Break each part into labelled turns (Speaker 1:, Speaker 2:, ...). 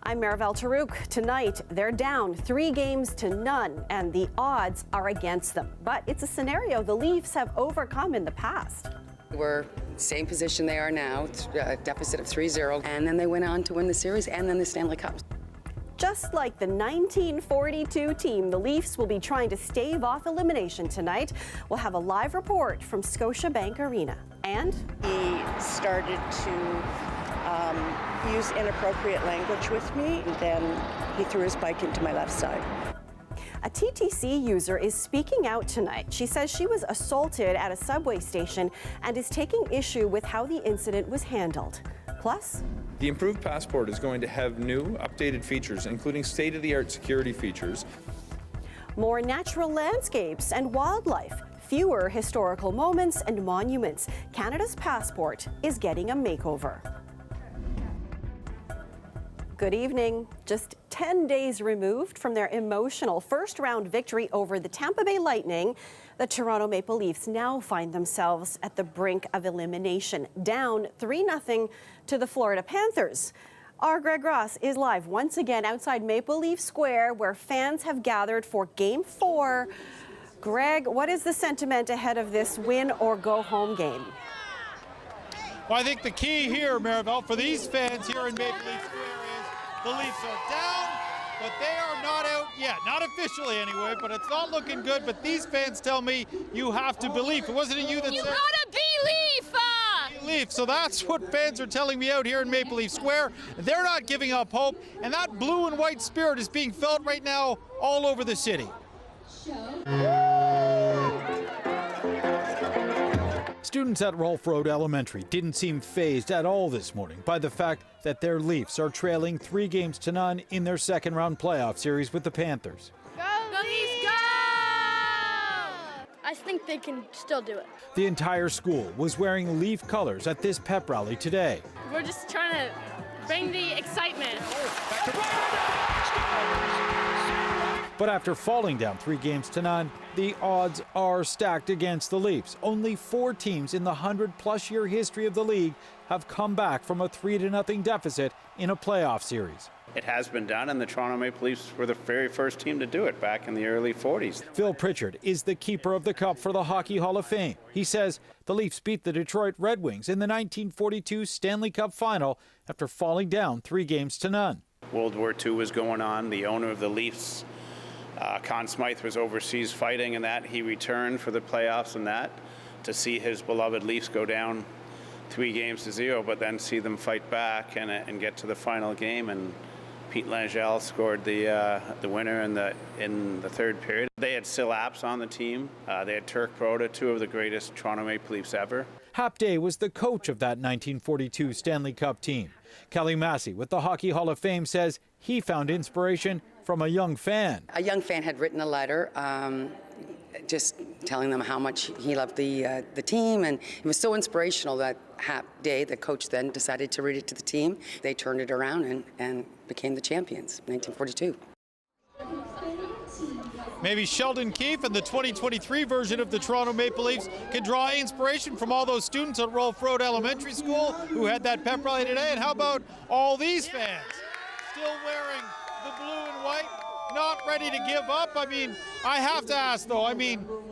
Speaker 1: I'm Marivelle Tarouk. Tonight, they're down 3-0, and the odds are against them. But it's a scenario the Leafs have overcome in the past.
Speaker 2: We're same position they are now, a deficit of 3-0, and then they went on to win the series and then the Stanley Cup.
Speaker 1: Just like the 1942 team, the Leafs will be trying to stave off elimination tonight. We'll have a live report from Scotiabank Arena. And
Speaker 3: he started to use inappropriate language with me, and then he threw his bike into my left side.
Speaker 1: A TTC user is speaking out tonight. She says she was assaulted at a subway station and is taking issue with how the incident was handled. Plus,
Speaker 4: the improved passport is going to have new, updated features, including state-of-the-art security features.
Speaker 1: More natural landscapes and wildlife, fewer historical moments and monuments. Canada's passport is getting a makeover. Good evening. Just 10 days removed from their emotional first-round victory over the Tampa Bay Lightning, the Toronto Maple Leafs now find themselves at the brink of elimination, down 3-0 to the Florida Panthers. Our Greg Ross is live once again outside Maple Leaf Square, where fans have gathered for Game 4. Greg, what is the sentiment ahead of this win-or-go-home game?
Speaker 5: Well, I think the key here, Marivelle, for these fans here in Maple Leaf Square is the Leafs are down, but they are not out yet. Not officially anyway, but it's not looking good. But these fans tell me you have to believe. It wasn't you that
Speaker 6: you
Speaker 5: said...
Speaker 6: gotta believe!
Speaker 5: Believe. So that's what fans are telling me out here in Maple Leaf Square. They're not giving up hope, and that blue and white spirit is being felt right now all over the city.
Speaker 7: Students at Rolfe Road Elementary didn't seem fazed at all this morning by the fact that their Leafs are trailing 3-0 in their second-round playoff series with the Panthers.
Speaker 6: Go Leafs, go!
Speaker 8: I think they can still do it.
Speaker 7: The entire school was wearing Leaf colors at this pep rally today.
Speaker 8: We're just trying to bring the excitement.
Speaker 7: But after falling down 3-0, the odds are stacked against the Leafs. Only 4 teams in the 100-plus year history of the league have come back from a 3-0 deficit in a playoff series.
Speaker 9: It has been done, and the Toronto Maple Leafs were the very first team to do it back in the early 40s.
Speaker 7: Phil Pritchard is the keeper of the cup for the Hockey Hall of Fame. He says the Leafs beat the Detroit Red Wings in the 1942 Stanley Cup final after falling down 3-0.
Speaker 9: World War II was going on. The owner of the Leafs, Conn Smythe, was overseas fighting, and that he returned for the playoffs and that to see his beloved Leafs go down 3-0, but then see them fight back and get to the final game. And Pete Langell scored the winner in the third period. They had Sil Apps on the team. They had Turk Broda, 2 of the greatest Toronto Maple Leafs ever.
Speaker 7: Hap Day was the coach of that 1942 Stanley Cup team. Kelly Massey with the Hockey Hall of Fame says he found inspiration from a young fan.
Speaker 2: A young fan had written a letter just telling them how much he loved the team, and it was so inspirational that Hap Day, the coach, then decided to read it to the team. They turned it around and became the champions in 1942.
Speaker 5: Maybe Sheldon Keefe and the 2023 version of the Toronto Maple Leafs can draw inspiration from all those students at Rolfe Road Elementary School who had that pep rally today. And how about all these fans still wearing the blue and white, not ready to give up? I mean, I have to ask, though,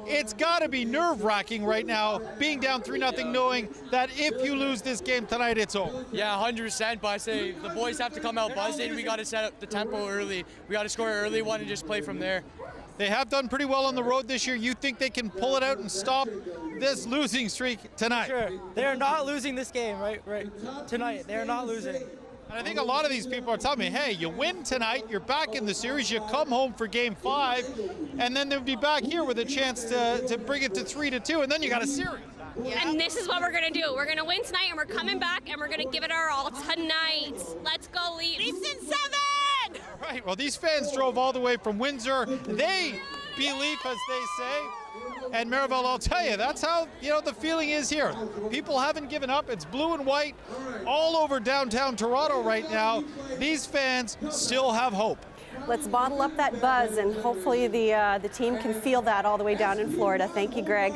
Speaker 5: it's got to be nerve-wracking right now, being down 3-0, knowing that if you lose this game tonight, it's over.
Speaker 10: Yeah, 100%, but I say the boys have to come out buzzing. We got to set up the tempo early. We got to score an early one and just play from there.
Speaker 5: They have done pretty well on the road this year. You think they can pull it out and stop this losing streak tonight?
Speaker 10: Sure. They are not losing this game, right tonight. They are not losing.
Speaker 5: And I think a lot of these people are telling me, hey, you win tonight, you're back in the series, you come home for Game 5, and then they'll be back here with a chance to bring it to 3-2, and then you got a series.
Speaker 6: Yeah. And this is what we're going to do. We're going to win tonight, and we're coming back, and we're going to give it our all tonight. Let's go, Leafs. Leafs in 7!
Speaker 5: All right, well, these fans drove all the way from Windsor. They believe, as they say. And Marivelle, I'll tell you, that's how, the feeling is here. People haven't given up. It's blue and white all over downtown Toronto right now. These fans still have hope.
Speaker 1: Let's bottle up that buzz, and hopefully the team can feel that all the way down in Florida. Thank you, Greg.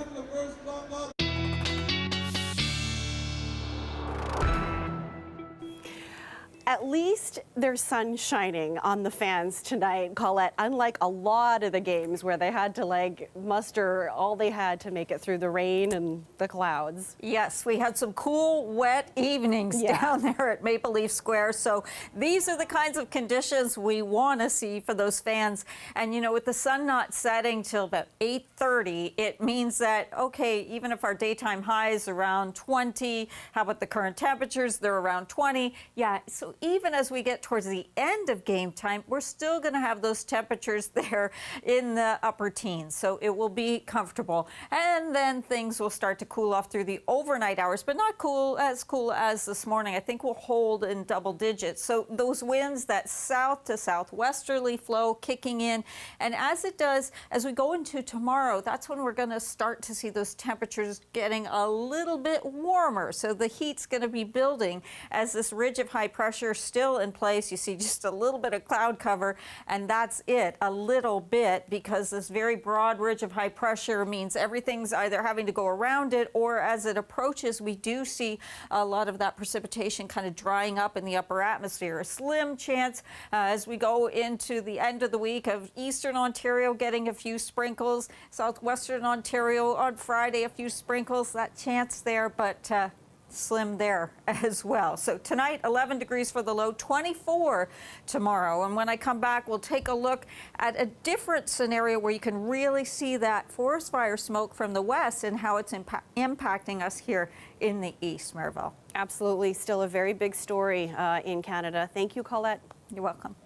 Speaker 1: At least there's sun shining on the fans tonight, Colette, unlike a lot of the games where they had to muster all they had to make it through the rain and the clouds.
Speaker 11: Yes, we had some cool, wet evenings down there at Maple Leaf Square. So these are the kinds of conditions we want to see for those fans. And, you know, with the sun not setting till about 8:30, it means that, okay, even if our daytime high is around 20, how about the current temperatures? They're around 20. Yeah, so even as we get towards the end of game time, we're still going to have those temperatures there in the upper teens. So it will be comfortable. And then things will start to cool off through the overnight hours, but not cool as this morning. I think we'll hold in double digits. So those winds, that south to southwesterly flow kicking in. And as it does, as we go into tomorrow, that's when we're going to start to see those temperatures getting a little bit warmer. So the heat's going to be building as this ridge of high pressure still in place. You see just a little bit of cloud cover, and that's it, a little bit, because this very broad ridge of high pressure means everything's either having to go around it, or as it approaches, we do see a lot of that precipitation kind of drying up in the upper atmosphere. A slim chance as we go into the end of the week of eastern Ontario getting a few sprinkles, southwestern Ontario on Friday a few sprinkles, that chance there, but slim there as well. So tonight, 11 degrees for the low, 24 tomorrow. And when I come back, we'll take a look at a different scenario where you can really see that forest fire smoke from the west and how it's impacting us here in the east, Maribel.
Speaker 1: Absolutely. Still a very big story in Canada. Thank you, Colette.
Speaker 11: You're welcome.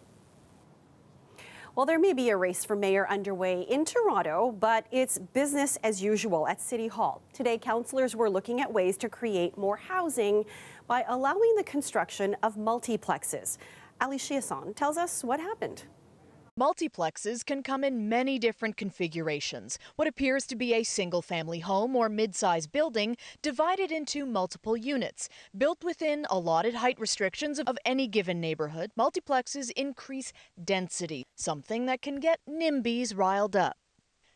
Speaker 1: Well, there may be a race for mayor underway in Toronto, but it's business as usual at City Hall. Today, councillors were looking at ways to create more housing by allowing the construction of multiplexes. Ali Chiasson tells us what happened.
Speaker 12: Multiplexes can come in many different configurations. What appears to be a single-family home or mid-sized building divided into multiple units. Built within allotted height restrictions of any given neighborhood, multiplexes increase density, something that can get NIMBYs riled up.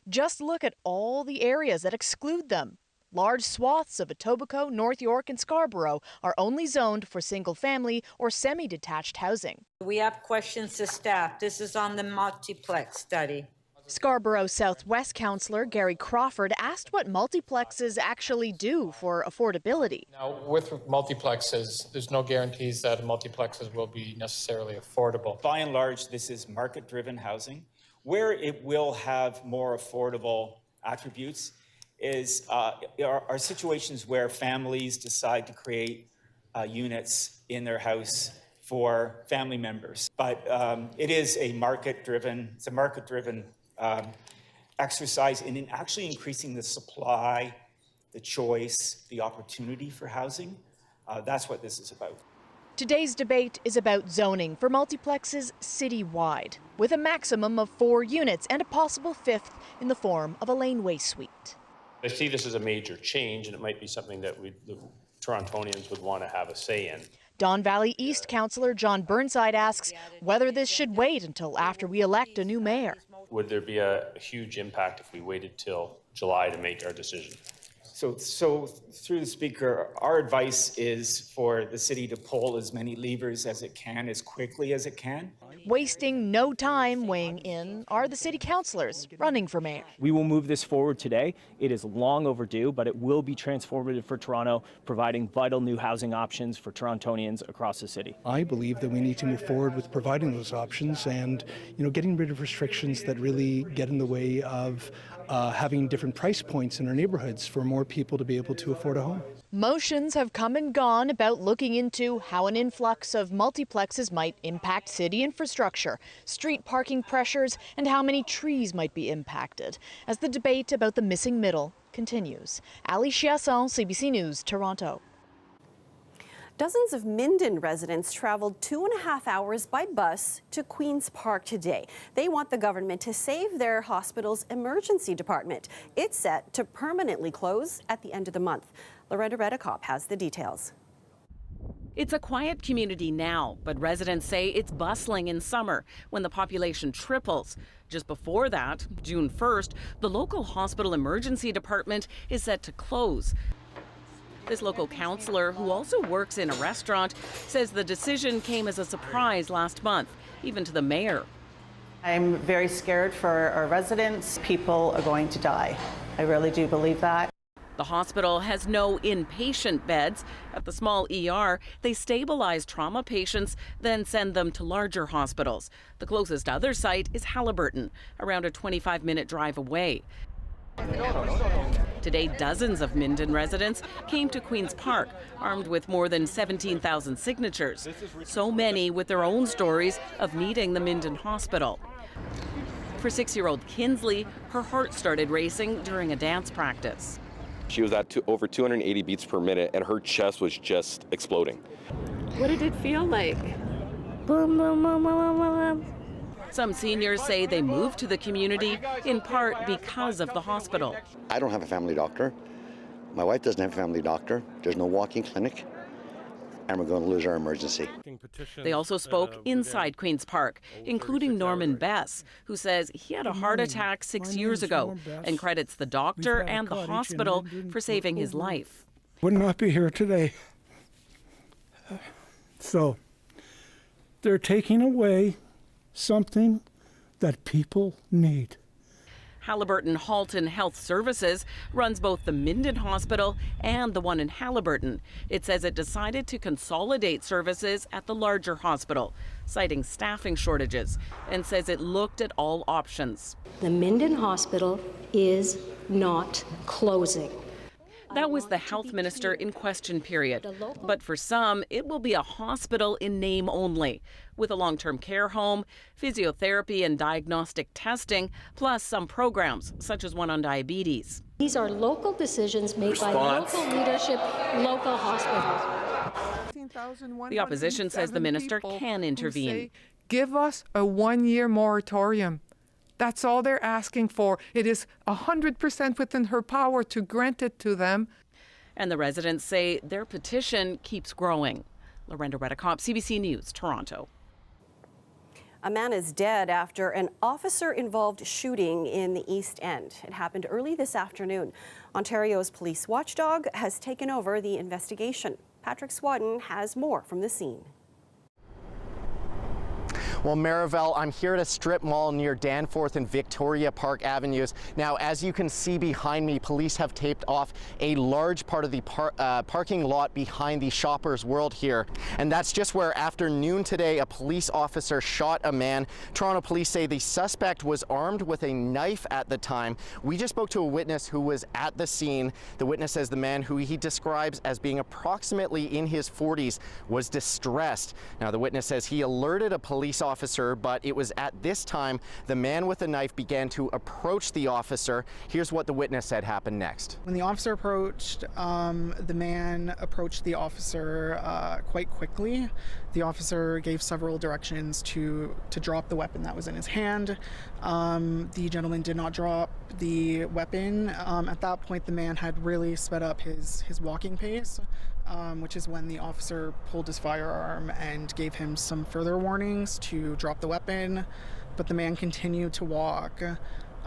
Speaker 12: Just look at all the areas that exclude them. Large swaths of Etobicoke, North York and Scarborough are only zoned for single-family or semi-detached housing.
Speaker 13: We have questions to staff. This is on the multiplex study.
Speaker 12: Scarborough Southwest councillor Gary Crawford asked what multiplexes actually do for affordability.
Speaker 14: Now, with multiplexes, there's no guarantees that multiplexes will be necessarily affordable.
Speaker 15: By and large, this is market-driven housing. Where it will have more affordable attributes are situations where families decide to create units in their house for family members. But it is a market-driven exercise in actually increasing the supply, the choice, the opportunity for housing. That's what this is about.
Speaker 12: Today's debate is about zoning for multiplexes citywide, with a maximum of 4 units and a possible 5th in the form of a laneway suite.
Speaker 16: I see this as a major change, and it might be something that the Torontonians would want to have a say in.
Speaker 12: Don Valley East councillor John Burnside asks whether this should wait until after we elect a new mayor.
Speaker 16: Would there be a huge impact if we waited till July to make our decision?
Speaker 15: So through the speaker, our advice is for the city to pull as many levers as it can, as quickly as it can.
Speaker 12: Wasting no time weighing in are the city councillors running for mayor.
Speaker 17: We will move this forward today. It is long overdue, but it will be transformative for Toronto, providing vital new housing options for Torontonians across the city.
Speaker 18: I believe that we need to move forward with providing those options and, getting rid of restrictions that really get in the way of having different price points in our neighborhoods for more people to be able to afford a home.
Speaker 12: Motions have come and gone about looking into how an influx of multiplexes might impact city infrastructure, street parking pressures, and how many trees might be impacted, as the debate about the missing middle continues. Ali Chiasson, CBC News, Toronto.
Speaker 1: Dozens of Minden residents traveled 2.5 hours by bus to Queen's Park today. They want the government to save their hospital's emergency department. It's set to permanently close at the end of the month. Loretta Redekop has the details.
Speaker 19: It's a quiet community now, but residents say it's bustling in summer when the population triples. Just before that, June 1st, the local hospital emergency department is set to close. This local counselor, who also works in a restaurant, says the decision came as a surprise last month, even to the mayor.
Speaker 20: I'm very scared for our residents. People are going to die. I really do believe that.
Speaker 19: The hospital has no inpatient beds. At the small ER, they stabilize trauma patients, then send them to larger hospitals. The closest other site is Haliburton, around a 25-minute drive away. Today, dozens of Minden residents came to Queen's Park, armed with more than 17,000 signatures. So many with their own stories of needing the Minden Hospital. For 6-year-old Kinsley, her heart started racing during a dance practice.
Speaker 21: She was at over 280 beats per minute, and her chest was just exploding.
Speaker 19: What did it feel like? Boom, boom, boom, boom, boom, boom. Some seniors say they moved to the community in part because of the hospital.
Speaker 22: I don't have a family doctor. My wife doesn't have a family doctor. There's no walk-in clinic, and we're going to lose our emergency.
Speaker 19: They also spoke inside Queen's Park, including Norman Bess, who says he had a heart attack 6 years ago and credits the doctor and the hospital for saving his life.
Speaker 23: Would not be here today. So they're taking away something that people need.
Speaker 19: Haliburton Halton Health Services runs both the Minden Hospital and the one in Haliburton. It says it decided to consolidate services at the larger hospital, citing staffing shortages, and says it looked at all options.
Speaker 24: The Minden Hospital is not closing.
Speaker 19: That was the health minister in question period. But for some, it will be a hospital in name only, with a long-term care home, physiotherapy and diagnostic testing, plus some programs, such as one on diabetes.
Speaker 24: These are local decisions made by local leadership, local hospitals.
Speaker 19: The opposition says the minister can intervene.
Speaker 25: Give us a 1-year moratorium. That's all they're asking for. It is 100% within her power to grant it to them.
Speaker 19: And the residents say their petition keeps growing. Lorenda Redicop, CBC News, Toronto.
Speaker 1: A man is dead after an officer-involved shooting in the East End. It happened early this afternoon. Ontario's police watchdog has taken over the investigation. Patrick Swadden has more from the scene.
Speaker 26: Well, Marivel, I'm here at a strip mall near Danforth and Victoria Park Avenues. Now, as you can see behind me, police have taped off a large part of the parking lot behind the Shoppers World here. And that's just where, after noon today, a police officer shot a man. Toronto police say the suspect was armed with a knife at the time. We just spoke to a witness who was at the scene. The witness says the man, who he describes as being approximately in his 40s, was distressed. Now, the witness says he alerted a police officer, but it was at this time the man with the knife began to approach the officer. Here's what the witness said happened next.
Speaker 27: When the officer approached, the man approached the officer quite quickly. The officer gave several directions to drop the weapon that was in his hand. The gentleman did not drop the weapon. At that point, the man had really sped up his walking pace. Which is when the officer pulled his firearm and gave him some further warnings to drop the weapon, but the man continued to walk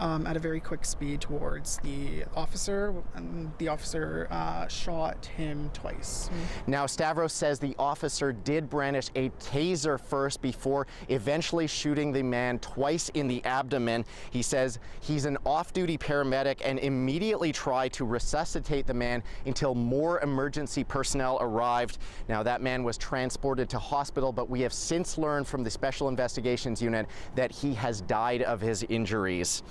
Speaker 27: at a very quick speed towards the officer, and the officer shot him twice.
Speaker 26: Now, Stavros says the officer did brandish a taser first before eventually shooting the man twice in the abdomen. He says he's an off-duty paramedic and immediately tried to resuscitate the man until more emergency personnel arrived. Now, that man was transported to hospital, but we have since learned from the Special Investigations Unit that he has died of his injuries.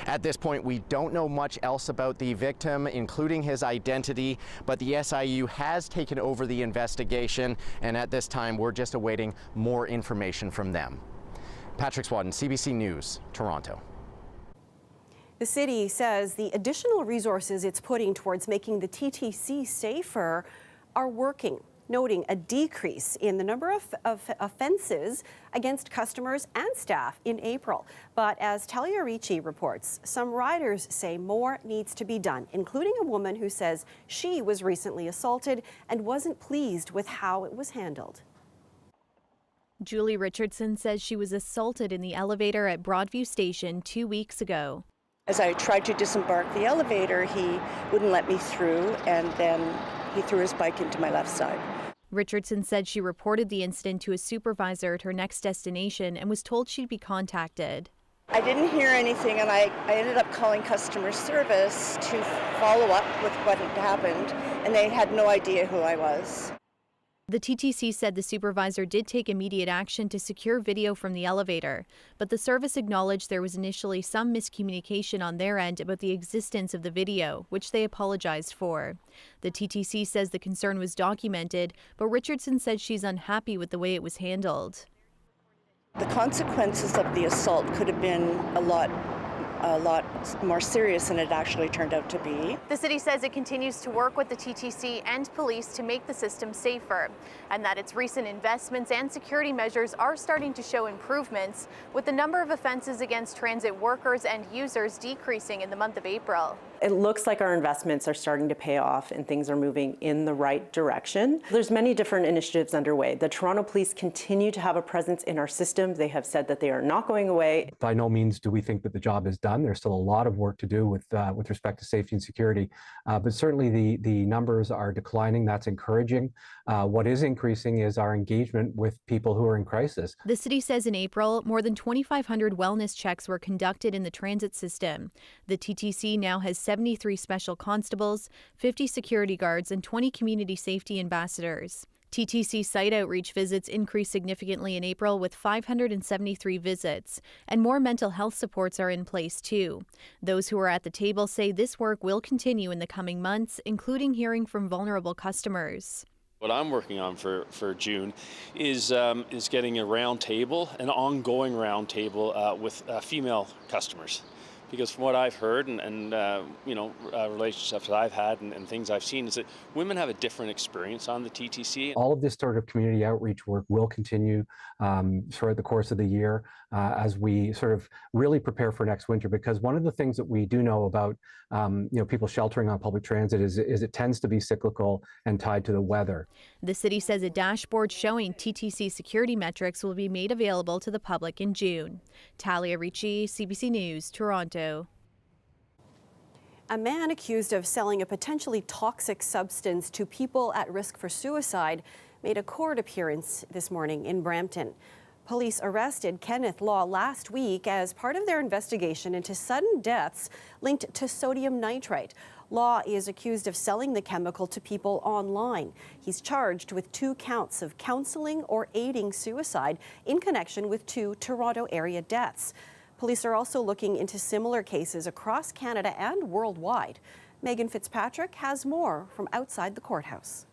Speaker 26: At this point, we don't know much else about the victim, including his identity, but the SIU has taken over the investigation, and at this time, we're just awaiting more information from them. Patrick Swadden, CBC News, Toronto.
Speaker 1: The city says the additional resources it's putting towards making the TTC safer are working, noting a decrease in the number of offenses against customers and staff in April. But as Talia Ricci reports, some riders say more needs to be done, including a woman who says she was recently assaulted and wasn't pleased with how it was handled.
Speaker 28: Julie Richardson says she was assaulted in the elevator at Broadview Station 2 weeks ago.
Speaker 3: As I tried to disembark the elevator, he wouldn't let me through, and then he threw his bike into my left side.
Speaker 28: Richardson said she reported the incident to a supervisor at her next destination and was told she'd be contacted.
Speaker 3: I didn't hear anything, and I ended up calling customer service to follow up with what had happened, and they had no idea who I was.
Speaker 28: The TTC said the supervisor did take immediate action to secure video from the elevator, but the service acknowledged there was initially some miscommunication on their end about the existence of the video, which they apologized for. The TTC says the concern was documented, but Richardson said she's unhappy with the way it was handled.
Speaker 3: The consequences of the assault could have been a lot more serious than it actually turned out to be.
Speaker 28: The city says it continues to work with the TTC and police to make the system safer, and that its recent investments and security measures are starting to show improvements, with the number of offenses against transit workers and users decreasing in the month of April.
Speaker 2: It looks like our investments are starting to pay off and things are moving in the right direction. There's many different initiatives underway. The Toronto Police continue to have a presence in our system. They have said that they are not going away.
Speaker 4: By no means do we think that the job is done. There's still a lot of work to do with respect to safety and security, but certainly the numbers are declining. That's encouraging. What is increasing is our engagement with people who are in crisis.
Speaker 28: The city says in April, more than 2,500 wellness checks were conducted in the transit system. The TTC now has 73 special constables, 50 security guards, and 20 community safety ambassadors. TTC site outreach visits increased significantly in April with 573 visits, and more mental health supports are in place too. Those who are at the table say this work will continue in the coming months, including hearing from vulnerable customers.
Speaker 16: What I'm working on for June is getting a round table, an ongoing round table with female customers. Because from what I've heard and relationships that I've had and things I've seen is that women have a different experience on the TTC.
Speaker 4: All of this sort of community outreach work will continue throughout the course of the year as we sort of really prepare for next winter. Because one of the things that we do know about people sheltering on public transit is it tends to be cyclical and tied to the weather.
Speaker 28: The city says a dashboard showing TTC security metrics will be made available to the public in June. Talia Ricci, CBC News, Toronto.
Speaker 1: A man accused of selling a potentially toxic substance to people at risk for suicide made a court appearance this morning in Brampton. Police arrested Kenneth Law last week as part of their investigation into sudden deaths linked to sodium nitrite. Law is accused of selling the chemical to people online. He's charged with 2 counts of counseling or aiding suicide in connection with 2 Toronto area deaths. Police are also looking into similar cases across Canada and worldwide. Megan Fitzpatrick has more from outside the courthouse.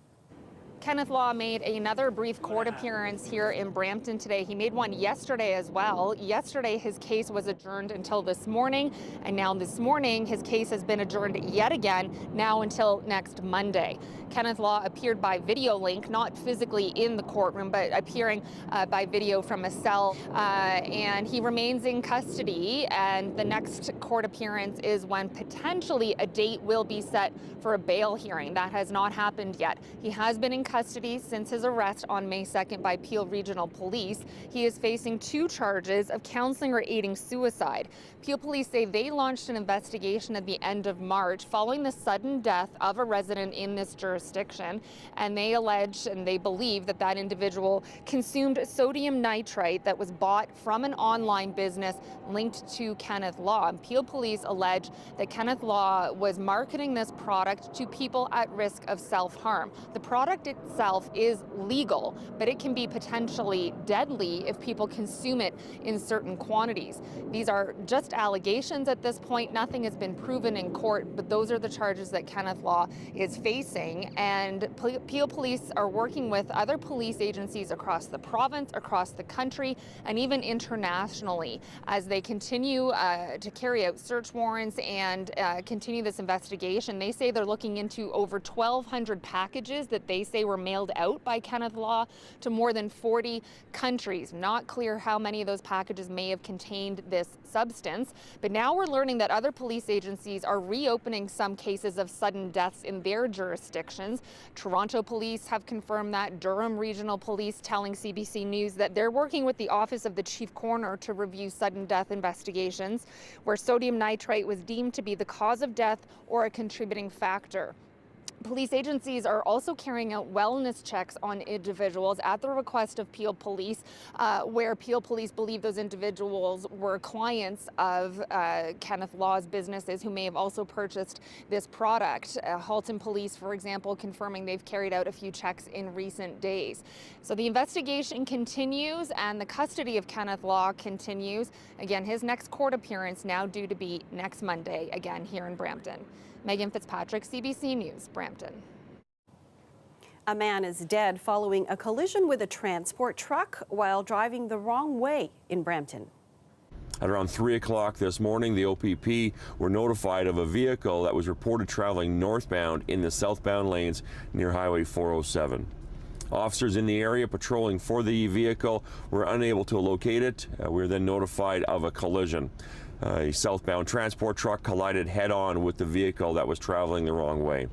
Speaker 5: Kenneth Law made another brief court appearance here in Brampton today. He made one yesterday as well. Yesterday, his case was adjourned until this morning, and now this morning, his case has been adjourned yet again, now until next Monday. Kenneth Law appeared by video link, not physically in the courtroom, but appearing by video from a cell, and he remains in custody, and the next court appearance is when potentially a date will be set for a bail hearing. That has not happened yet. He has been in custody since his arrest on May 2nd by Peel Regional Police. He is facing 2 charges of counseling or aiding suicide. Peel Police say they launched an investigation at the end of March following the sudden death of a resident in this jurisdiction, and they allege and they believe that that individual consumed sodium nitrite that was bought from an online business linked to Kenneth Law. And Peel Police allege that Kenneth Law was marketing this product to people at risk of self-harm. The product itself is legal, but it can be potentially deadly if people consume it in certain quantities. These are just allegations at this point. Nothing has been proven in court, but those are the charges that Kenneth Law is facing. And Peel Police are working with other police agencies across the province, across the country, and even internationally as they continue to carry out search warrants and continue this investigation. They say they're looking into over 1,200 packages that they say were mailed out by Kenneth Law to more than 40 countries. Not clear how many of those packages may have contained this substance, but now we're learning that other police agencies are reopening some cases of sudden deaths in their jurisdictions. Toronto Police have confirmed that. Durham Regional Police telling CBC News that they're working with the Office of the Chief Coroner to review sudden death investigations where sodium nitrite was deemed to be the cause of death or a contributing factor. Police agencies are also carrying out wellness checks on individuals at the request of Peel Police, where Peel Police believe those individuals were clients of Kenneth Law's businesses who may have also purchased this product. Halton Police, for example, confirming they've carried out a few checks in recent days. So the investigation continues and the custody of Kenneth Law continues. Again, his next court appearance now due to be next Monday, again here in Brampton. Megan Fitzpatrick, CBC News, Brampton.
Speaker 1: A man is dead following a collision with a transport truck while driving the wrong way in Brampton.
Speaker 6: At around 3 o'clock this morning, the OPP were notified of a vehicle that was reported traveling northbound in the southbound lanes near Highway 407. Officers in the area patrolling for the vehicle were unable to locate it. We were then notified of a collision. A southbound transport truck collided head-on with the vehicle that was traveling the wrong way.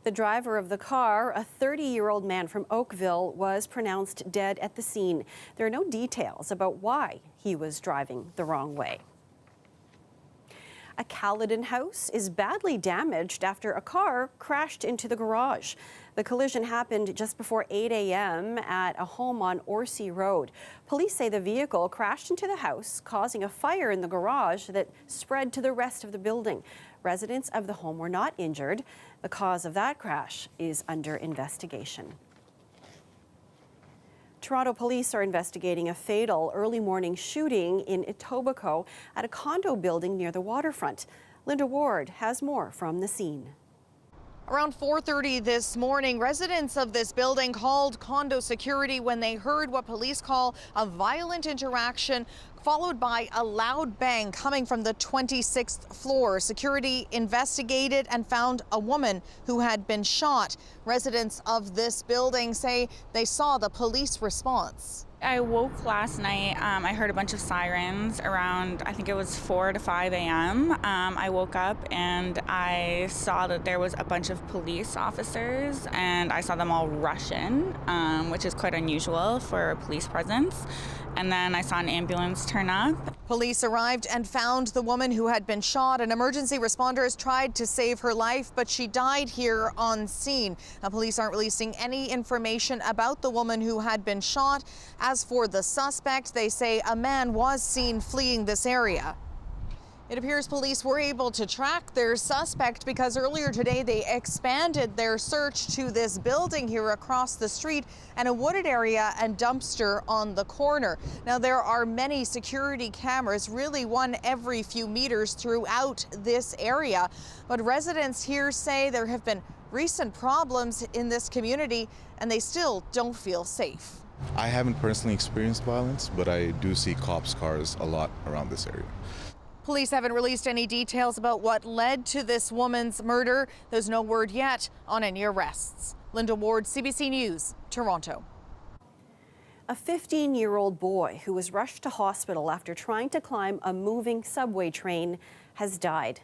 Speaker 1: The driver of the car, a 30-year-old man from Oakville, was pronounced dead at the scene. There are no details about why he was driving the wrong way. A Caledon house is badly damaged after a car crashed into the garage. The collision happened just before 8 a.m. at a home on Orsi Road. Police say the vehicle crashed into the house, causing a fire in the garage that spread to the rest of the building. Residents of the home were not injured. The cause of that crash is under investigation. Toronto police are investigating a fatal early morning shooting in Etobicoke at a condo building near the waterfront. Linda Ward has more from the scene.
Speaker 12: Around 4:30 this morning, residents of this building called condo security when they heard what police call a violent interaction, followed by a loud bang coming from the 26th floor. Security investigated and found a woman who had been shot. Residents of this building say they saw the police response.
Speaker 7: I woke last night. I heard a bunch of sirens around, I think it was 4 to 5 a.m. I woke up and I saw that there was a bunch of police officers and I saw them all rush in, which is quite unusual for a police presence. And then I saw an ambulance turn up.
Speaker 12: Police arrived and found the woman who had been shot, and emergency responders tried to save her life, but she died here on scene. Now, police aren't releasing any information about the woman who had been shot. As for the suspect, they say a man was seen fleeing this area. It appears police were able to track their suspect because earlier today they expanded their search to this building here across the street and a wooded area and dumpster on the corner. Now, there are many security cameras, really one every few meters throughout this area. But residents here say there have been recent problems in this community and they still don't feel safe.
Speaker 8: I haven't personally experienced violence, but I do see cops' cars a lot around this area.
Speaker 12: Police haven't released any details about what led to this woman's murder. There's no word yet on any arrests. Linda Ward, CBC News, Toronto.
Speaker 1: A 15-year-old boy who was rushed to hospital after trying to climb a moving subway train has died.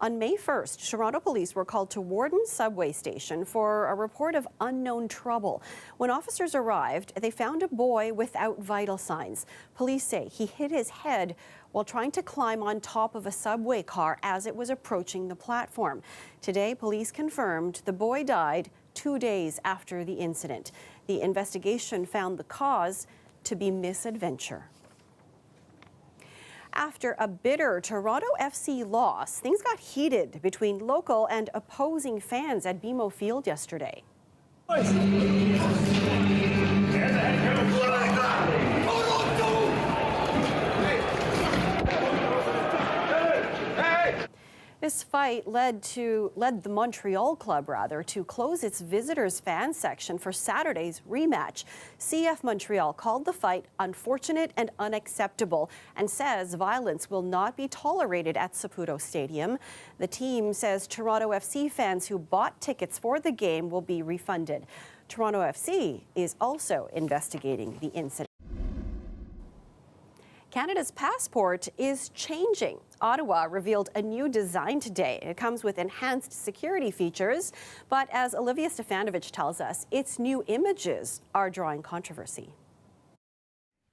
Speaker 1: On May 1st, Toronto police were called to Warden subway station for a report of unknown trouble. When officers arrived, they found a boy without vital signs. Police say he hit his head while trying to climb on top of a subway car as it was approaching the platform. Today, police confirmed the boy died 2 days after the incident. The investigation found the cause to be misadventure. After a bitter Toronto FC loss, things got heated between local and opposing fans at BMO Field yesterday. This fight led the Montreal club to close its visitors fan section for Saturday's rematch. CF Montreal called the fight unfortunate and unacceptable and says violence will not be tolerated at Saputo Stadium. The team says Toronto FC fans who bought tickets for the game will be refunded. Toronto FC is also investigating the incident. Canada's passport is changing. Ottawa revealed a new design today. It comes with enhanced security features, but as Olivia Stefanovic tells us, its new images are drawing controversy.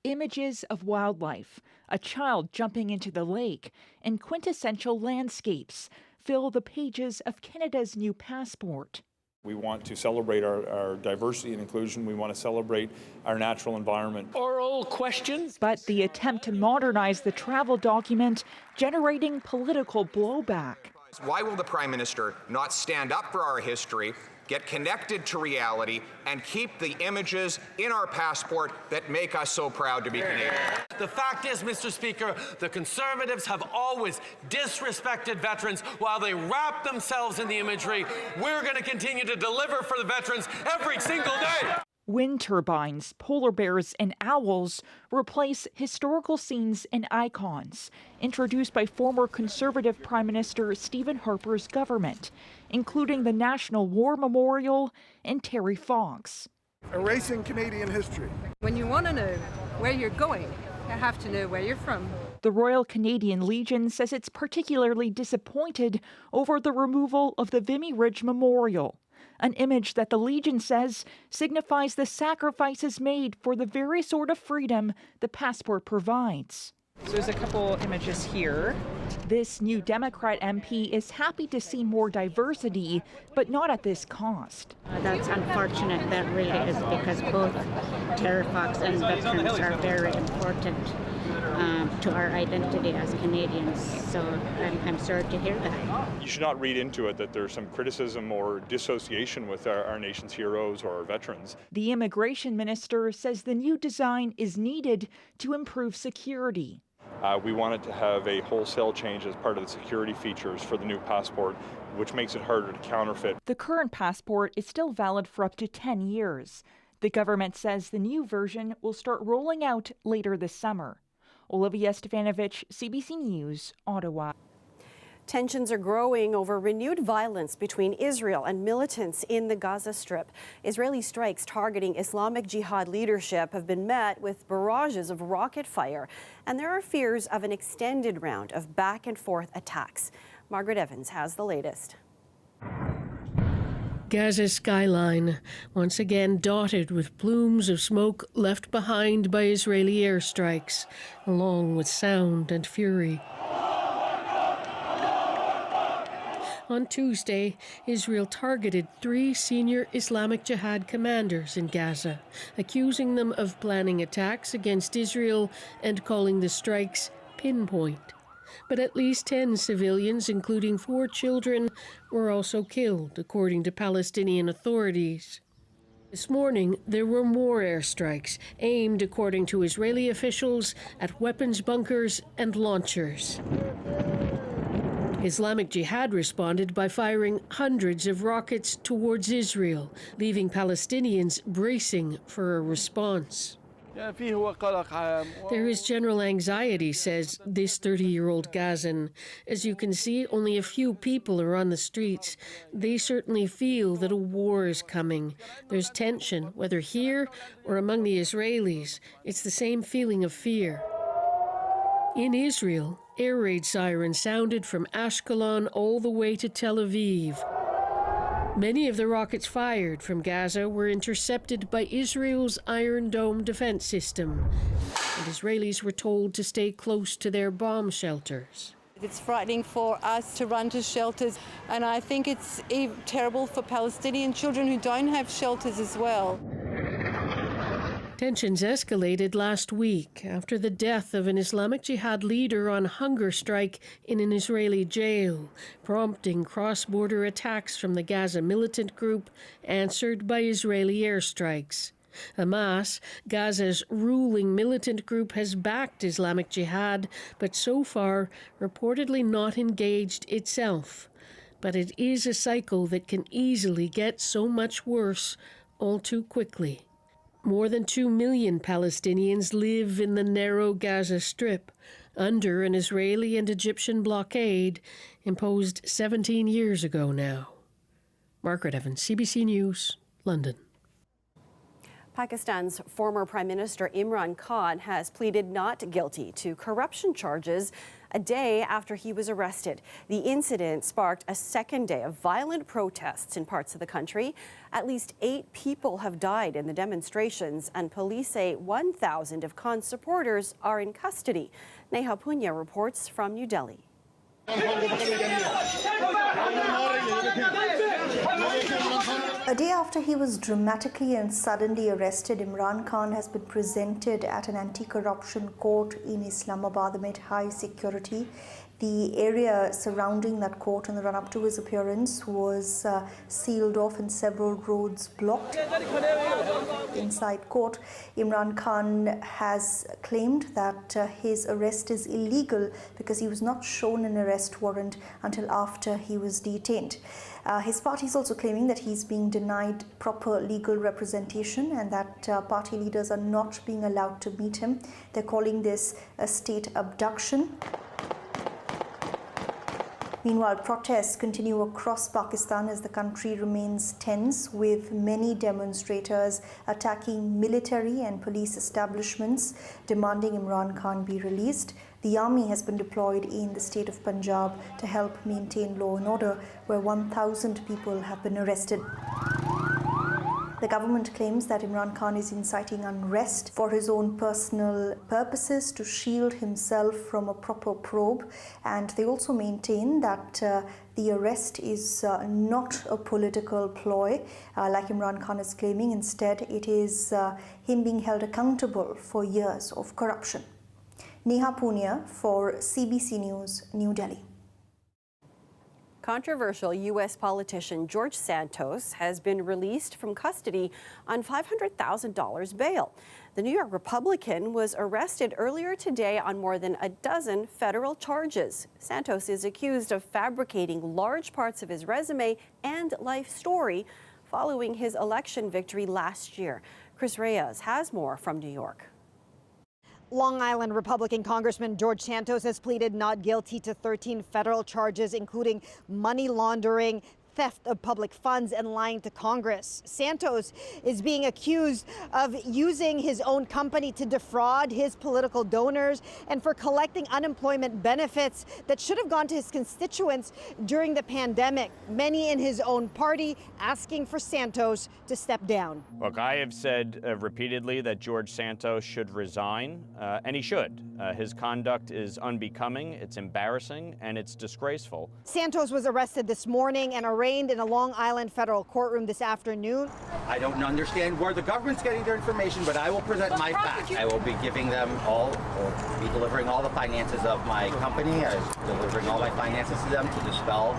Speaker 9: Images of wildlife, a child jumping into the lake, and quintessential landscapes. fill the pages of Canada's new passport.
Speaker 10: We want to celebrate our diversity and inclusion. We want to celebrate our natural environment.
Speaker 11: Oral questions?
Speaker 9: But the attempt to modernize the travel document generating political blowback.
Speaker 13: Why will the Prime Minister not stand up for our history, get connected to reality, and keep the images in our passport that make us so proud to be Canadian?
Speaker 11: The fact is, Mr. Speaker, the Conservatives have always disrespected veterans while they wrap themselves in the imagery. We're going to continue to deliver for the veterans every single day.
Speaker 9: Wind turbines, polar bears, and owls replace historical scenes and icons introduced by former Conservative Prime Minister Stephen Harper's government, including the National War Memorial and Terry Fox.
Speaker 14: Erasing Canadian history.
Speaker 15: When you want to know where you're going, you have to know where you're from.
Speaker 9: The Royal Canadian Legion says it's particularly disappointed over the removal of the Vimy Ridge Memorial, an image that the Legion says signifies the sacrifices made for the very sort of freedom the passport provides. So there's a couple images here. This new Democrat MP is happy to see more diversity, but not at this cost.
Speaker 17: That's unfortunate, that really is, because both Terry Fox and veterans are very important to our identity as Canadians, so I'm sorry to hear that.
Speaker 10: You should not read into it that there's some criticism or dissociation with our nation's heroes or our veterans.
Speaker 9: The immigration minister says the new design is needed to improve security.
Speaker 10: We wanted to have a wholesale change as part of the security features for the new passport, which makes it harder to counterfeit.
Speaker 9: The current passport is still valid for up to 10 years. The government says the new version will start rolling out later this summer. Olivia Stefanovic, CBC News, Ottawa.
Speaker 1: Tensions are growing over renewed violence between Israel and militants in the Gaza Strip. Israeli strikes targeting Islamic Jihad leadership have been met with barrages of rocket fire, and there are fears of an extended round of back-and-forth attacks. Margaret Evans has the latest.
Speaker 18: Gaza's skyline, once again dotted with plumes of smoke left behind by Israeli airstrikes, along with sound and fury. On Tuesday, Israel targeted 3 senior Islamic Jihad commanders in Gaza, accusing them of planning attacks against Israel and calling the strikes pinpoint. But at least 10 civilians, including 4 children, were also killed, according to Palestinian authorities. This morning, there were more airstrikes, aimed, according to Israeli officials, at weapons bunkers and launchers. Islamic Jihad responded by firing hundreds of rockets towards Israel, leaving Palestinians bracing for a response. There is general anxiety, says this 30-year-old Gazan. As you can see, only a few people are on the streets. They certainly feel that a war is coming. There's tension, whether here or among the Israelis. It's the same feeling of fear. In Israel, air raid sirens sounded from Ashkelon all the way to Tel Aviv. Many of the rockets fired from Gaza were intercepted by Israel's Iron Dome defense system, and Israelis were told to stay close to their bomb shelters.
Speaker 29: It's frightening for us to run to shelters, and I think it's terrible for Palestinian children who don't have shelters as well.
Speaker 18: Tensions escalated last week after the death of an Islamic Jihad leader on hunger strike in an Israeli jail, prompting cross-border attacks from the Gaza militant group, answered by Israeli airstrikes. Hamas, Gaza's ruling militant group, has backed Islamic Jihad, but so far reportedly not engaged itself. But it is a cycle that can easily get so much worse all too quickly. More than 2 million Palestinians live in the narrow Gaza Strip, under an Israeli and Egyptian blockade imposed 17 years ago now. Margaret Evans, CBC News, London.
Speaker 1: Pakistan's former Prime Minister Imran Khan has pleaded not guilty to corruption charges a day after he was arrested. The incident sparked a second day of violent protests in parts of the country. At least 8 people have died in the demonstrations, and police say 1,000 of Khan's supporters are in custody. Neha Punya reports from New Delhi.
Speaker 19: A day after he was dramatically and suddenly arrested, Imran Khan has been presented at an anti-corruption court in Islamabad amid high security. The area surrounding that court in the run-up to his appearance was sealed off and several roads blocked. Inside court, Imran Khan has claimed that his arrest is illegal because he was not shown an arrest warrant until after he was detained. His party is also claiming that he's being denied proper legal representation and that party leaders are not being allowed to meet him. They're calling this a state abduction. Meanwhile, protests continue across Pakistan as the country remains tense, with many demonstrators attacking military and police establishments, demanding Imran Khan be released. The army has been deployed in the state of Punjab to help maintain law and order, where 1,000 people have been arrested. The government claims that Imran Khan is inciting unrest for his own personal purposes to shield himself from a proper probe, and they also maintain that the arrest is not a political ploy, like Imran Khan is claiming. Instead, it is him being held accountable for years of corruption. Neha Punia for CBC News, New Delhi.
Speaker 1: Controversial U.S. politician George Santos has been released from custody on $500,000 bail. The New York Republican was arrested earlier today on more than a dozen federal charges. Santos is accused of fabricating large parts of his resume and life story following his election victory last year. Chris Reyes has more from New York.
Speaker 20: Long Island Republican Congressman George Santos has pleaded not guilty to 13 federal charges, including money laundering, theft of public funds, and lying to Congress. Santos is being accused of using his own company to defraud his political donors and for collecting unemployment benefits that should have gone to his constituents during the pandemic. Many in his own party asking for Santos to step down.
Speaker 21: Look, I have said repeatedly that George Santos should resign, and he should. His conduct is unbecoming, it's embarrassing, and it's disgraceful.
Speaker 20: Santos was arrested this morning and arraigned in a Long Island federal courtroom this afternoon.
Speaker 22: I don't understand where the government's getting their information, but I will present my facts. I will be giving them all, or be delivering all the finances of my company. I was delivering all my finances to them to dispel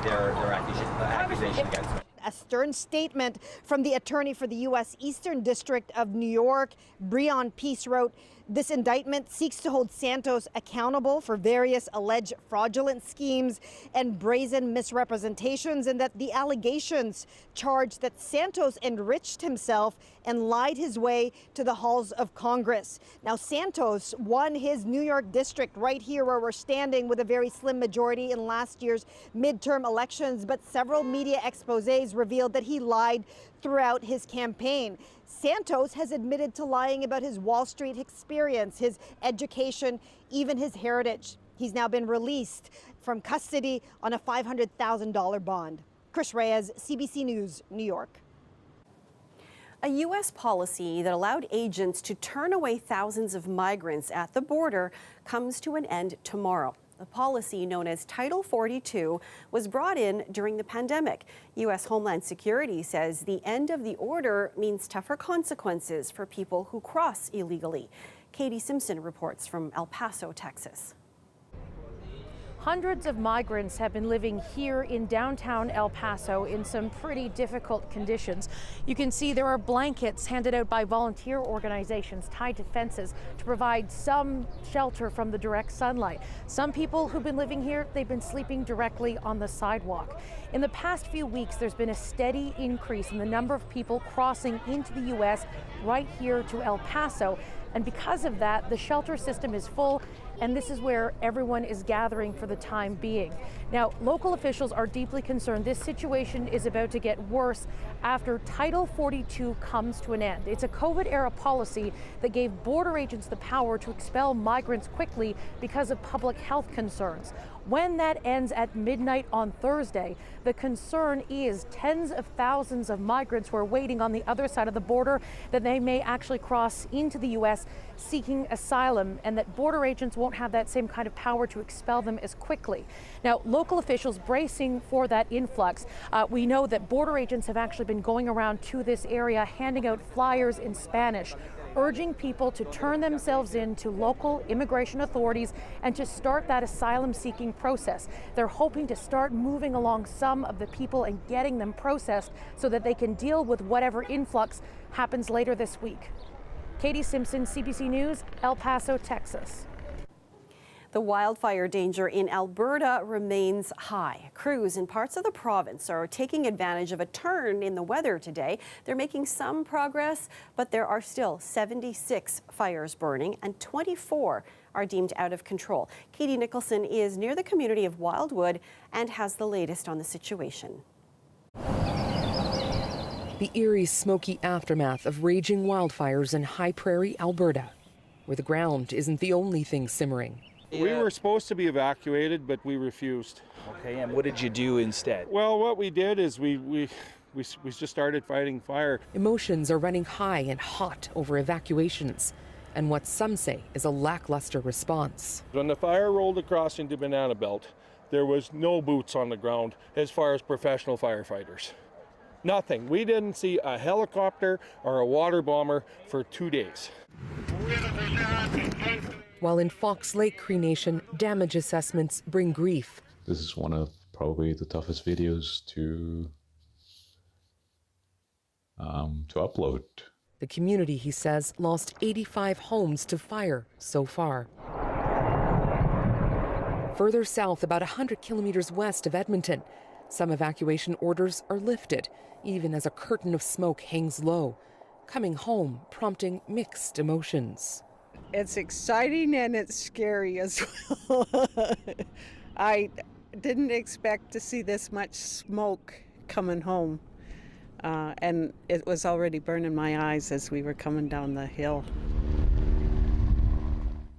Speaker 22: their accusation against me.
Speaker 20: A stern statement from the attorney for the U.S. Eastern District of New York, Breon Peace, wrote, "This indictment seeks to hold Santos accountable for various alleged fraudulent schemes and brazen misrepresentations, and that the allegations charge that Santos enriched himself and lied his way to the halls of Congress." Now, Santos won his New York district right here where we're standing with a very slim majority in last year's midterm elections, but several media exposés revealed that he lied throughout his campaign. Santos has admitted to lying about his Wall Street experience, his education, even his heritage. He's now been released from custody on a $500,000 bond. Chris Reyes, CBC News, New York.
Speaker 1: A U.S. policy that allowed agents to turn away thousands of migrants at the border comes to an end tomorrow. The policy, known as Title 42, was brought in during the pandemic. U.S. Homeland Security says the end of the order means tougher consequences for people who cross illegally. Katie Simpson reports from El Paso, Texas.
Speaker 23: Hundreds of migrants have been living here in downtown El Paso in some pretty difficult conditions. You can see there are blankets handed out by volunteer organizations tied to fences to provide some shelter from the direct sunlight. Some people who've been living here, they've been sleeping directly on the sidewalk. In the past few weeks, there's been a steady increase in the number of people crossing into the U.S. right here to El Paso. And because of that, the shelter system is full, and this is where everyone is gathering for the time being. Now, local officials are deeply concerned this situation is about to get worse after Title 42 comes to an end. It's a COVID-era policy that gave border agents the power to expel migrants quickly because of public health concerns. When that ends at midnight on Thursday, the concern is tens of thousands of migrants who are waiting on the other side of the border, that they may actually cross into the U.S. seeking asylum, and that border agents won't won't have that same kind of power to expel them as quickly. Now, local officials bracing for that influx. We know that border agents have actually been going around to this area, handing out flyers in Spanish, urging people to turn themselves in to local immigration authorities and to start that asylum-seeking process. They're hoping to start moving along some of the people and getting them processed so that they can deal with whatever influx happens later this week. Katie Simpson, CBC News, El Paso, Texas.
Speaker 1: The wildfire danger in Alberta remains high. Crews in parts of the province are taking advantage of a turn in the weather today. They're making some progress, but there are still 76 fires burning and 24 are deemed out of control. Katie Nicholson is near the community of Wildwood and has the latest on the situation.
Speaker 2: The eerie, smoky aftermath of raging wildfires in High Prairie, Alberta, where the ground isn't the only thing simmering.
Speaker 3: We were supposed to be evacuated, but we refused.
Speaker 4: Okay, and what did you do instead?
Speaker 3: Well, what we did is we just started fighting fire.
Speaker 2: Emotions are running high and hot over evacuations and what some say is a lackluster response.
Speaker 3: When the fire rolled across into Banana Belt, there was no boots on the ground as far as professional firefighters. Nothing. We didn't see a helicopter or a water bomber for 2 days.
Speaker 2: While in Fox Lake, Cree Nation, damage assessments bring grief.
Speaker 16: This is one of probably the toughest videos to upload.
Speaker 2: The community, he says, lost 85 homes to fire so far. Further south, about 100 kilometers west of Edmonton, some evacuation orders are lifted, even as a curtain of smoke hangs low. Coming home, prompting mixed emotions.
Speaker 24: It's exciting and it's scary as well. I didn't expect to see this much smoke coming home. And it was already burning my eyes as we were coming down the hill.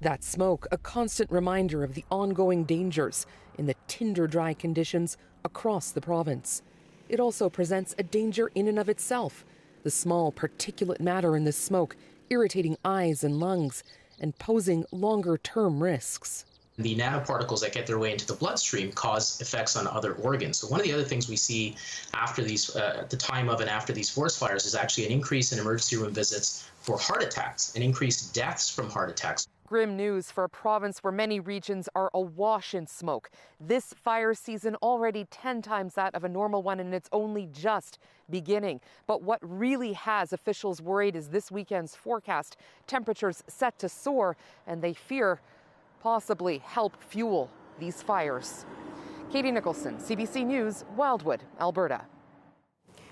Speaker 2: That smoke, a constant reminder of the ongoing dangers in the tinder-dry conditions across the province. It also presents a danger in and of itself. The small particulate matter in the smoke irritating eyes and lungs and posing longer-term risks.
Speaker 25: The nanoparticles that get their way into the bloodstream cause effects on other organs. So one of the other things we see after these, at the time of and after these forest fires is actually an increase in emergency room visits for heart attacks and increased deaths from heart attacks.
Speaker 2: Grim news for a province where many regions are awash in smoke. This fire season already 10 times that of a normal one, and it's only just beginning. But what really has officials worried is this weekend's forecast. Temperatures set to soar, and they fear possibly help fuel these fires. Katie Nicholson, CBC News, Wildwood, Alberta.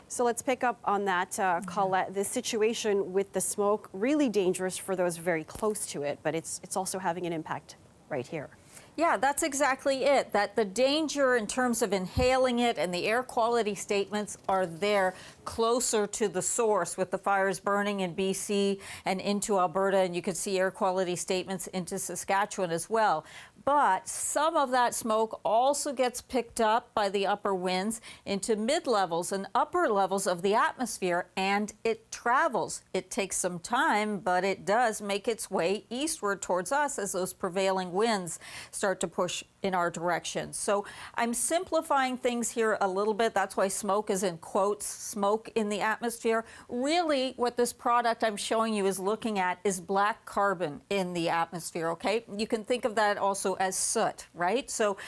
Speaker 1: So let's pick up on that, Colette. This situation with the smoke, really dangerous for those very close to it, but it's also having an impact right here.
Speaker 26: Yeah, that's exactly it. That the danger in terms of inhaling it and the air quality statements are there closer to the source with the fires burning in BC and into Alberta, and you can see air quality statements into Saskatchewan as well. But some of that smoke also gets picked up by the upper winds into mid-levels and upper levels of the atmosphere, and it travels. It takes some time, but it does make its way eastward towards us as those prevailing winds start to push in our direction. So I'm simplifying things here a little bit. That's why smoke is in quotes, smoke in the atmosphere. Really, what this product I'm showing you is looking at is black carbon in the atmosphere, okay? You can think of that also as soot, right? So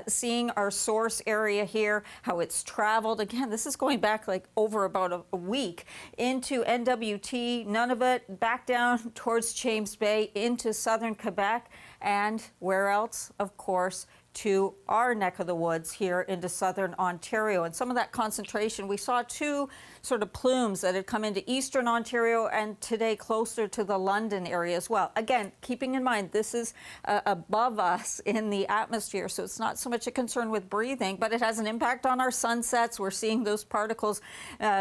Speaker 26: seeing our source area here, how it's traveled, again, this is going back like over about a week into NWT, Nunavut, back down towards James Bay, into southern Quebec, and where else? Of course, to our neck of the woods here into southern Ontario. And some of that concentration, we saw two sort of plumes that had come into eastern Ontario and today closer to the London area as well. Again, keeping in mind, this is above us in the atmosphere, so it's not so much a concern with breathing, but it has an impact on our sunsets. We're seeing those particles,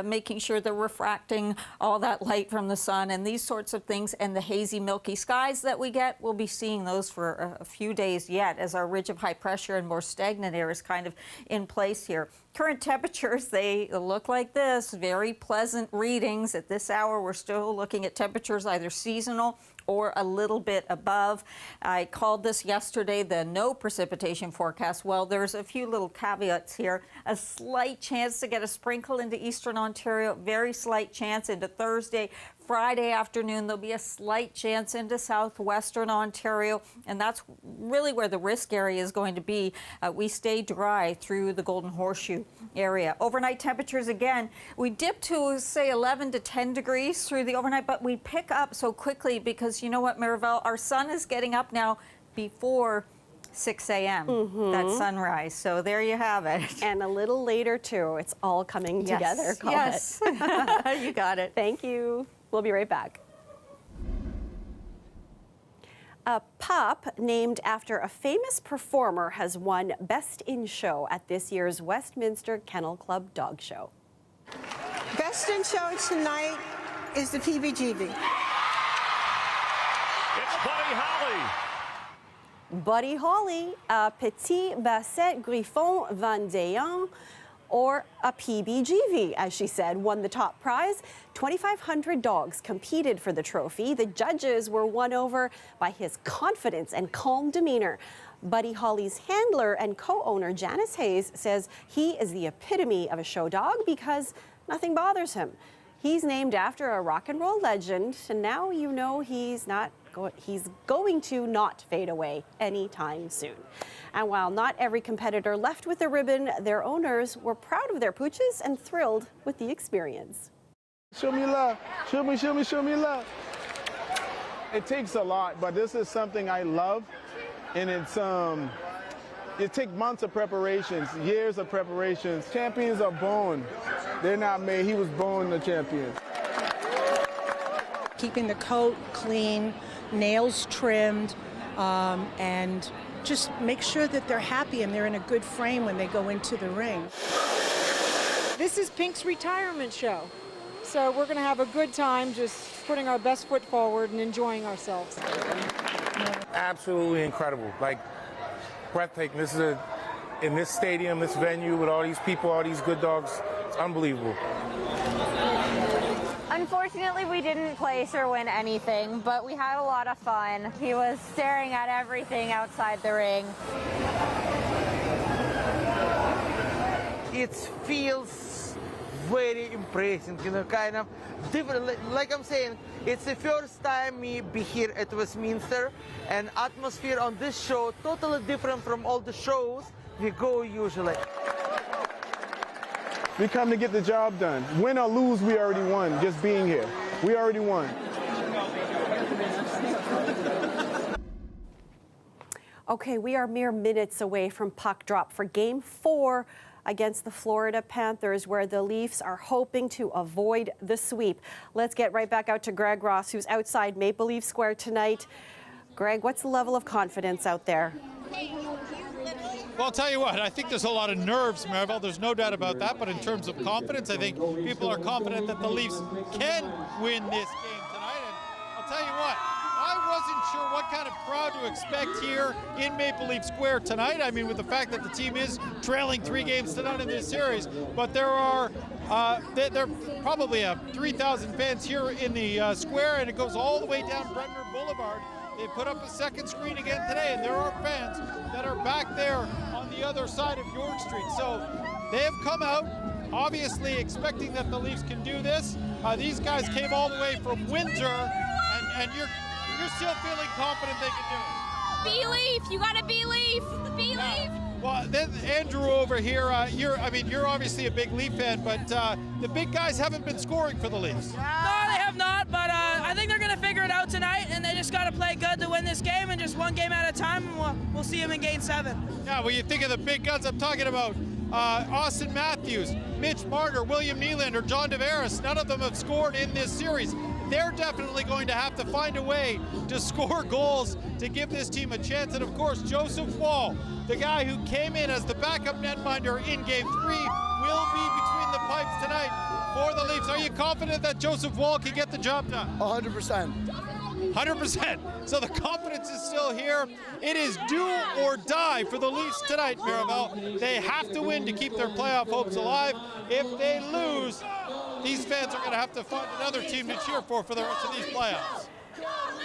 Speaker 26: making sure they're refracting all that light from the sun and these sorts of things. And the hazy, milky skies that we get, we'll be seeing those for a few days yet as our ridge of high pressure and more stagnant air is kind of in place here. Current temperatures, they look like this, very pleasant readings. At this hour, we're still looking at temperatures either seasonal or a little bit above. I called this yesterday the no precipitation forecast. Well, there's a few little caveats here. A slight chance to get a sprinkle into eastern Ontario, very slight chance into Thursday. Friday afternoon, there'll be a slight chance into southwestern Ontario, and that's really where the risk area is going to be. We stay dry through the Golden Horseshoe area. Overnight temperatures, again, we dip to, say, 11 to 10 degrees through the overnight, but we pick up so quickly because, you know what, Marivelle, our sun is getting up now before 6 a.m., that sunrise. So there you have it.
Speaker 1: And a little later, too. It's all coming together. Call
Speaker 26: Yes.
Speaker 1: it.
Speaker 26: You got it.
Speaker 1: Thank you. We'll be right back. A pup named after a famous performer has won Best in Show at this year's Westminster Kennel Club Dog Show.
Speaker 5: Best in Show tonight is the PBGB.
Speaker 6: It's Buddy Holly.
Speaker 1: Buddy Holly, a Petit Basset Griffon Vendéen, or a PBGV, as she said, won the top prize. 2,500 dogs competed for the trophy. The judges were won over by his confidence and calm demeanor. Buddy Holly's handler and co-owner Janice Hayes says he is the epitome of a show dog because nothing bothers him. He's named after a rock and roll legend, and now you know he's going to not fade away anytime soon. And while not every competitor left with a ribbon, their owners were proud of their pooches and thrilled with the experience.
Speaker 7: Show me love. Show me love. It takes a lot, but this is something I love, and it takes months of preparations, years of preparations. Champions are born. They're not made. He was born the champion.
Speaker 8: Keeping the coat clean, nails trimmed, and just make sure that they're happy and they're in a good frame when they go into the ring.
Speaker 11: This is Pink's retirement show. So we're going to have a good time just putting our best foot forward and enjoying ourselves.
Speaker 12: Absolutely incredible. Like, breathtaking. This is in this stadium, this venue with all these people, all these good dogs. It's unbelievable.
Speaker 13: Unfortunately, we didn't place or win anything, but we had a lot of fun. He was staring at everything outside the ring.
Speaker 27: It feels very impressive, you know, kind of different. Like I'm saying, it's the first time me be here at Westminster, and atmosphere on this show totally different from all the shows we go usually.
Speaker 7: We come to get the job done. Win or lose, we already won. Just being here, we already won.
Speaker 1: Okay, we are mere minutes away from puck drop for Game 4 against the Florida Panthers, where the Leafs are hoping to avoid the sweep. Let's get right back out to Greg Ross, who's outside Maple Leaf Square tonight. Greg, what's the level of confidence out there?
Speaker 28: Well, I'll tell you what, I think there's a lot of nerves, Maribel. There's no doubt about that. But in terms of confidence, I think people are confident that the Leafs can win this game tonight. And I'll tell you what, I wasn't sure what kind of crowd to expect here in Maple Leaf Square tonight. I mean, with the fact that the team is trailing 3 games to none in this series. But there are probably 3,000 fans here in the square, and it goes all the way down Brentner Boulevard. They put up a second screen again today, and there are fans that are back there on the other side of York Street. So they have come out, obviously expecting that the Leafs can do this. These guys came all the way from Windsor, and you're still feeling confident they can do it.
Speaker 13: Be Leaf, you gotta be Leaf, be Leaf.
Speaker 28: Well, then Andrew over here, you're obviously a big Leaf fan, but the big guys haven't been scoring for the Leafs.
Speaker 30: No, they have not, but I think they're going to figure it out tonight, and they just got to play good to win this game, and just one game at a time, and we'll see them in Game 7.
Speaker 28: Yeah, when you think of the big guns, I'm talking about Austin Matthews, Mitch Marner, William Nylander, John Tavares. None of them have scored in this series. They're definitely going to have to find a way to score goals to give this team a chance. And of course, Joseph Woll, the guy who came in as the backup netminder in Game 3, will be between the pipes tonight for the Leafs. Are you confident that Joseph Woll can get the job done?
Speaker 14: 100%.
Speaker 28: 100%. So the confidence is still here. It is do or die for the Leafs tonight, Maribel. They have to win to keep their playoff hopes alive. If they lose, these fans are going to have to find another team to cheer for the rest of these playoffs.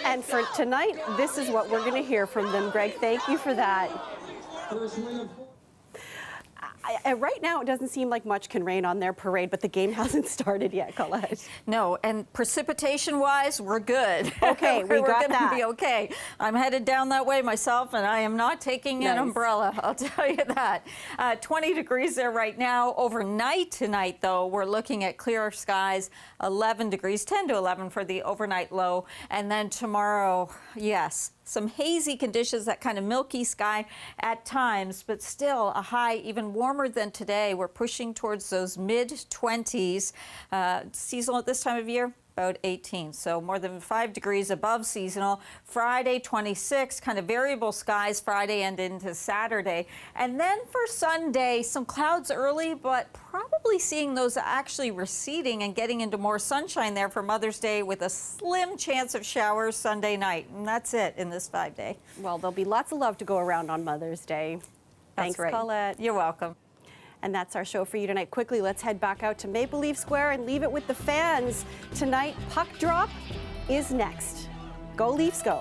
Speaker 1: And for tonight, this is what we're going to hear from them. Greg, thank you for that. Right now, it doesn't seem like much can rain on their parade, but the game hasn't started yet, Colette.
Speaker 26: No, and precipitation-wise, we're good.
Speaker 1: Okay,
Speaker 26: we're
Speaker 1: got
Speaker 26: going
Speaker 1: that.
Speaker 26: to be okay. I'm headed down that way myself, and I am not taking an umbrella, I'll tell you that. 20 degrees there right now. Overnight tonight, though, we're looking at clear skies, 11 degrees, 10 to 11 for the overnight low. And then tomorrow, yes, some hazy conditions, that kind of milky sky at times, but still a high even warmer than today. We're pushing towards those mid-20s. Seasonal at this time of year, about 18, so more than 5 degrees above seasonal. Friday, 26, kind of variable skies Friday and into Saturday. And then for Sunday, some clouds early, but probably seeing those actually receding and getting into more sunshine there for Mother's Day, with a slim chance of showers Sunday night. And that's it in this 5-day.
Speaker 1: Well, there'll be lots of love to go around on Mother's Day. Thanks,
Speaker 26: right.
Speaker 1: Colette.
Speaker 26: You're welcome.
Speaker 1: And that's our show for you tonight. Quickly, let's head back out to Maple Leaf Square and leave it with the fans. Tonight, Puck Drop is next. Go Leafs, go.